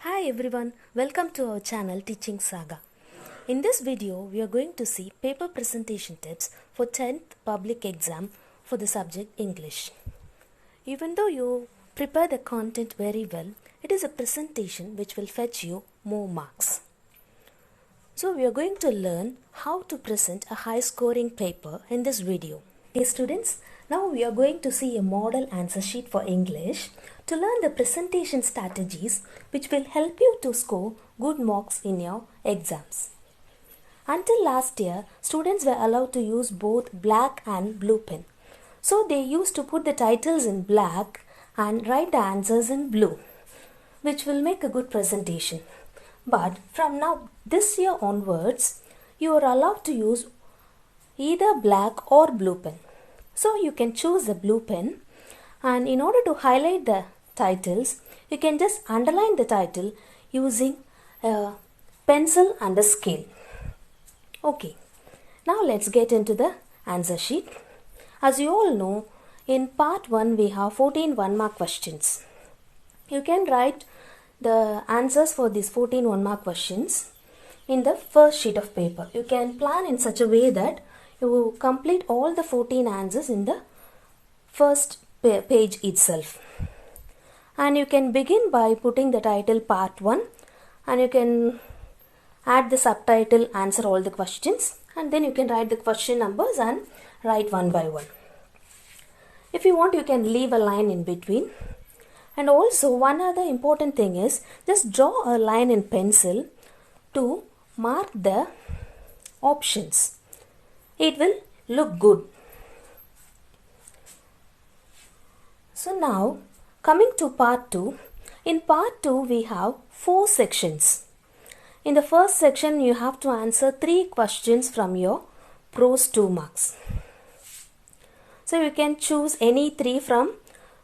Hi everyone, welcome to our channel Teaching Saga. In this video, we are going to see paper presentation tips for 10th public exam for the subject English. Even though you prepare the content very well, it is a presentation which will fetch you more marks. So we are going to learn how to present a high scoring paper in this video. Hey students, now we are going to see a model answer sheet for English to learn the presentation strategies which will help you to score good marks in your exams. Until last year, students were allowed to use both black and blue pen. So they used to put the titles in black and write the answers in blue, which will make a good presentation. But from now, this year onwards, you are allowed to use either black or blue pen. So you can choose the blue pen, and in order to highlight the titles, you can just underline the title using a pencil and a scale. Okay, now let's get into the answer sheet. As you all know, in part 1 we have 14 1-mark questions. You can write the answers for these 14 1-mark questions in the first sheet of paper. You can plan in such a way that you complete all the 14 answers in the first page itself. And you can begin by putting the title part 1, and you can add the subtitle answer all the questions, and then you can write the question numbers and write one by one. If you want, you can leave a line in between. And also one other important thing is just draw a line in pencil to mark the options. It will look good. So now coming to part 2. In part 2 we have 4 sections. In the first section you have to answer 3 questions from your prose 2 marks. So you can choose any 3 from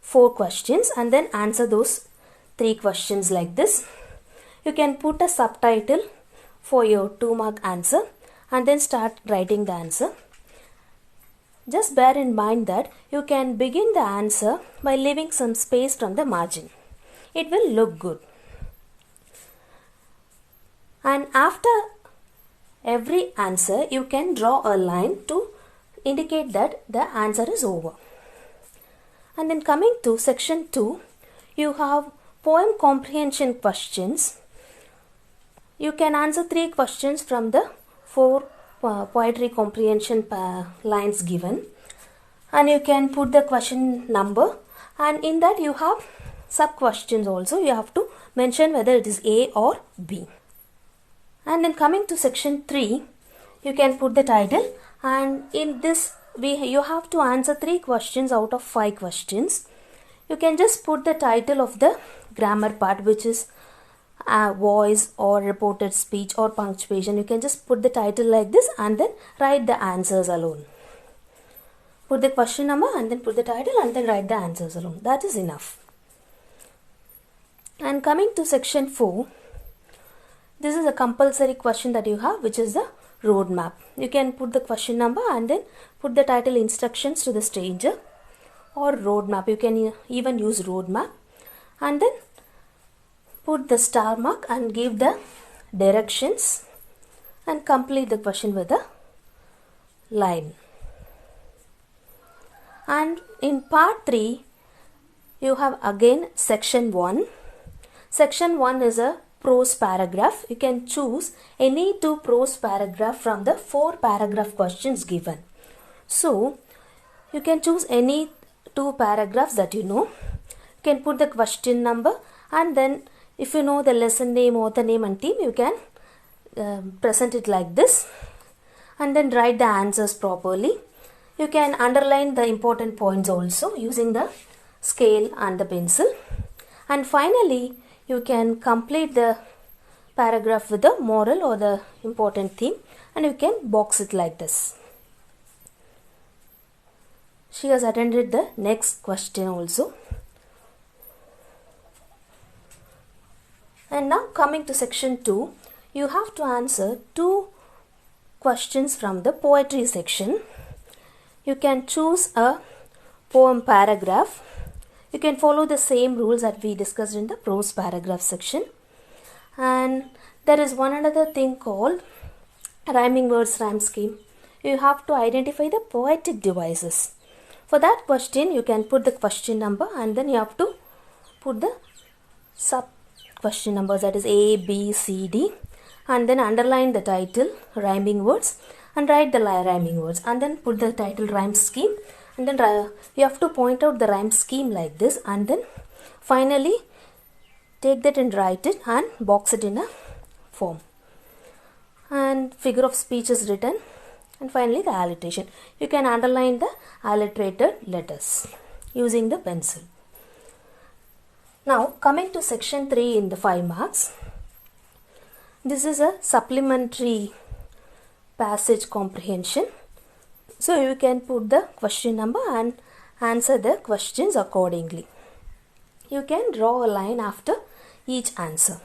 4 questions and then answer those 3 questions like this. You can put a subtitle for your 2-mark answer and then start writing the answer. Just bear in mind that you can begin the answer by leaving some space from the margin. It will look good. And after every answer, you can draw a line to indicate that the answer is over. And then coming to section 2, you have poem comprehension questions. You can answer 3 questions from the 4 poetry comprehension lines given, and you can put the question number, and in that you have sub questions also. You have to mention whether it is A or B. And then coming to section 3, you can put the title, and in this you have to answer 3 questions out of 5 questions. You can just put the title of the grammar part, which is voice or reported speech or punctuation. You can just put the title like this and then write the answers alone. Put the question number and then put the title and then write the answers alone. That is enough. And coming to section 4, this is a compulsory question that you have, which is the roadmap. You can put the question number and then put the title instructions to the stranger or roadmap. You can even use roadmap, and then put the star mark and give the directions and complete the question with a line. And in part 3, you have again section 1. Section 1 is a prose paragraph. You can choose any 2 prose paragraph from the 4 paragraph questions given. So you can choose any 2 paragraphs that you know. You can put the question number, and then if you know the lesson name, author name and theme, you can present it like this, and then write the answers properly. You can underline the important points also using the scale and the pencil. And finally, you can complete the paragraph with the moral or the important theme, and you can box it like this. She has attended the next question also. And now coming to section 2, you have to answer 2 questions from the poetry section. You can choose a poem paragraph. You can follow the same rules that we discussed in the prose paragraph section. And there is one another thing called rhyming words rhyme scheme. You have to identify the poetic devices. For that question, you can put the question number and then you have to put the sub question numbers, that is A, B, C, D, and then underline the title rhyming words and write the rhyming words and then put the title rhyme scheme, and then you have to point out the rhyme scheme like this, and then finally take that and write it and box it in a form, and figure of speech is written, and finally the alliteration. You can underline the alliterated letters using the pencil. Now coming to section 3 in the 5 marks. This is a supplementary passage comprehension. So you can put the question number and answer the questions accordingly. You can draw a line after each answer.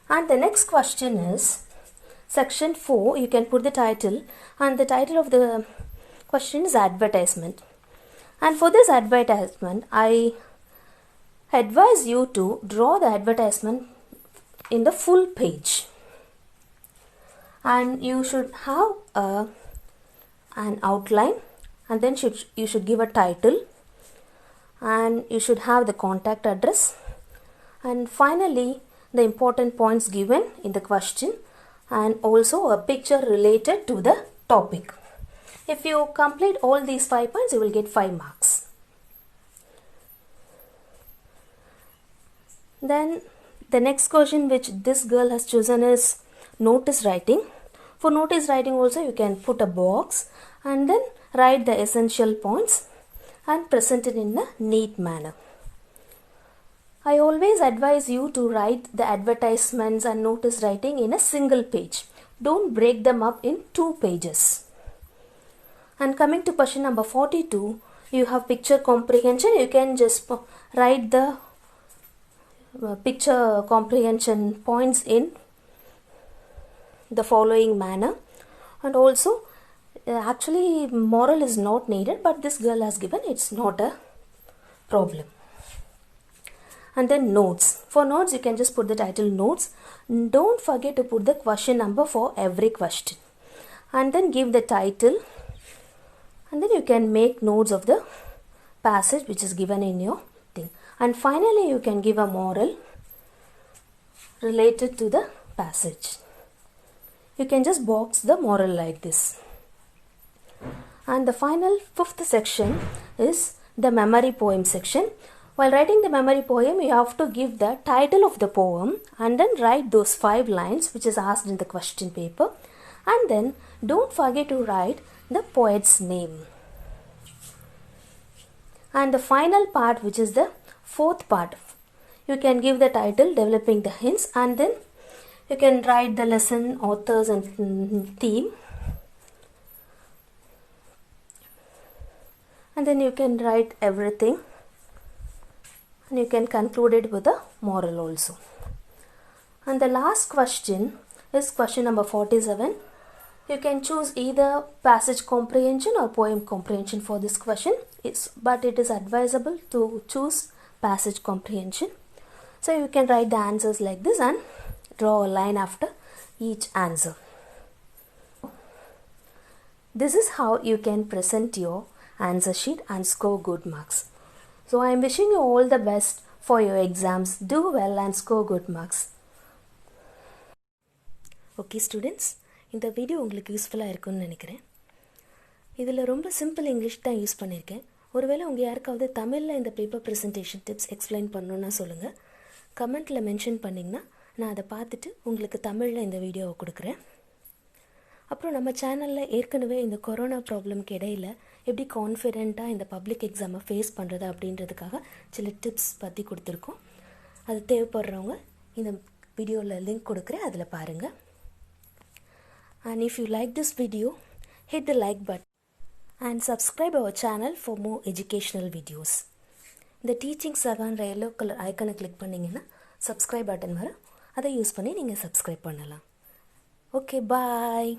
And the next question is section 4. You can put the title, and the title of the question is advertisement. And for this advertisement, I advise you to draw the advertisement in the full page, and you should have an outline, and then you should give a title, and you should have the contact address, and finally the important points given in the question, and also a picture related to the topic. If you complete all these 5 points, you will get 5 marks. Then the next question which this girl has chosen is notice writing. For notice writing also, you can put a box and then write the essential points and present it in a neat manner. I always advise you to write the advertisements and notice writing in a single page. Don't break them up in 2 pages. And coming to question number 42, you have picture comprehension. You can just write the picture comprehension points in the following manner. And also actually moral is not needed, but this girl has given, it's not a problem. And then notes. For notes, you can just put the title notes. Don't forget to put the question number for every question, and then give the title, and then you can make notes of the passage which is given in your thing. And finally you can give a moral related to the passage. You can just box the moral like this. And the final 5th section is the memory poem section. While writing the memory poem, you have to give the title of the poem and then write those 5 lines which is asked in the question paper, and then don't forget to write the poet's name. And the final part, which is the 4th part, you can give the title developing the hints, and then you can write the lesson, authors and theme, and then you can write everything, and you can conclude it with a moral also. And the last question is question number 47. You can choose either passage comprehension or poem comprehension for this question, but it is advisable to choose passage comprehension. So you can write the answers like this and draw a line after each answer. This is how you can present your answer sheet and score good marks. So I am wishing you all the best for your exams. Do well and score good marks. Okay students, இந்த video உங்களுக்கு யூஸ்ஃபுல்லாக இருக்கும்னு நினைக்கிறேன். இதில் ரொம்ப simple English தான் use பண்ணியிருக்கேன். ஒருவேளை உங்கள் யாருக்காவது தமிழில் இந்த பேப்பர் ப்ரெசன்டேஷன் டிப்ஸ் எக்ஸ்பிளைன் பண்ணணுன்னா சொல்லுங்கள். கமெண்ட்டில் மென்ஷன் பண்ணிங்கன்னா நான் அதை பார்த்துட்டு உங்களுக்கு தமிழில் இந்த வீடியோவை கொடுக்குறேன். அப்புறம் நம்ம சேனலில் ஏற்கனவே இந்த கொரோனா ப்ராப்ளம்க்கு இடையில் எப்படி கான்ஃபிடெண்ட்டாக இந்த பப்ளிக் எக்ஸாமை ஃபேஸ் பண்ணுறது அப்படின்றதுக்காக சில டிப்ஸ் பற்றி கொடுத்துருக்கோம். அது தேவைப்படுறவங்க இந்த வீடியோவில் லிங்க் கொடுக்குறேன், அதில் பாருங்கள். And if you like this video, hit the like button and subscribe our channel for more educational videos. The Teaching Saga என்ற yellow color icon click பண்ணிங்கன்னா subscribe button வரும். அதை யூஸ் பண்ணி நீங்கள் subscribe பண்ணலாம். Okay, bye.